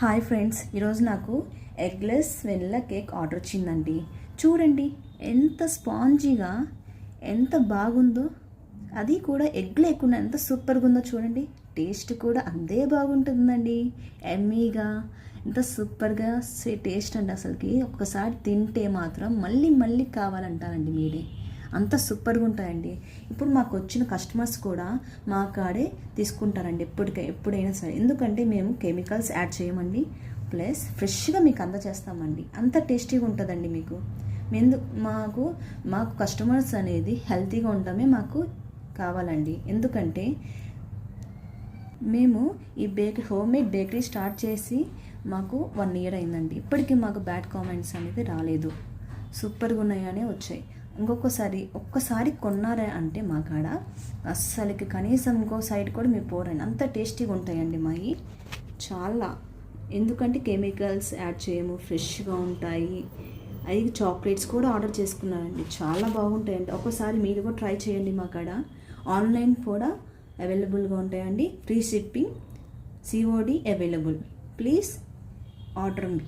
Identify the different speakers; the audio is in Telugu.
Speaker 1: హాయ్ ఫ్రెండ్స్, ఈరోజు నాకు ఎగ్లెస్ వెనిలా కేక్ ఆర్డర్ వచ్చిందండి. చూడండి ఎంత స్పాంజీగా, ఎంత బాగుందో. అది కూడా ఎగ్ లేకుండా ఎంత సూపర్గా ఉందో చూడండి. టేస్ట్ కూడా అంతే బాగుంటుందండి. ఎమ్మీగా ఎంత సూపర్గా టేస్ట్ అండి. అసలుకి ఒక్కసారి తింటే మాత్రం మళ్ళీ మళ్ళీ కావాలంటారండి మీరే. అంత సూపర్గా ఉంటాయండి. ఇప్పుడు మాకు వచ్చిన కస్టమర్స్ కూడా మా కాడే తీసుకుంటారండి ఎప్పుడైనా సరే. ఎందుకంటే మేము కెమికల్స్ యాడ్ చేయమండి, ప్లస్ ఫ్రెష్గా మీకు అందజేస్తామండి. అంత టేస్టీగా ఉంటుందండి మీకు. మాకు కస్టమర్స్ అనేది హెల్తీగా ఉండటమే మాకు కావాలండి. ఎందుకంటే మేము ఈ హోమ్మేడ్ బేకరీ స్టార్ట్ చేసి మాకు 1 year అయిందండి. ఇప్పటికీ మాకు బ్యాడ్ కామెంట్స్ అనేది రాలేదు. సూపర్గా ఉన్నాయనే వచ్చాయి. ఒక్కసారి కొన్నారా అంటే మా కాడ అస్సలకి కనీసం ఇంకో సైడ్ కూడా మీరు పోరండి. అంత టేస్టీగా ఉంటాయండి మావి చాలా. ఎందుకంటే కెమికల్స్ యాడ్ చేయము, ఫ్రెష్గా ఉంటాయి. అది చాక్లెట్స్ కూడా ఆర్డర్ చేసుకున్నానండి, చాలా బాగుంటాయండి. ఒకసారి మీరు కూడా ట్రై చేయండి. మా కాడ ఆన్లైన్ కూడా అవైలబుల్గా ఉంటాయండి. Free shipping, COD available. Please order me.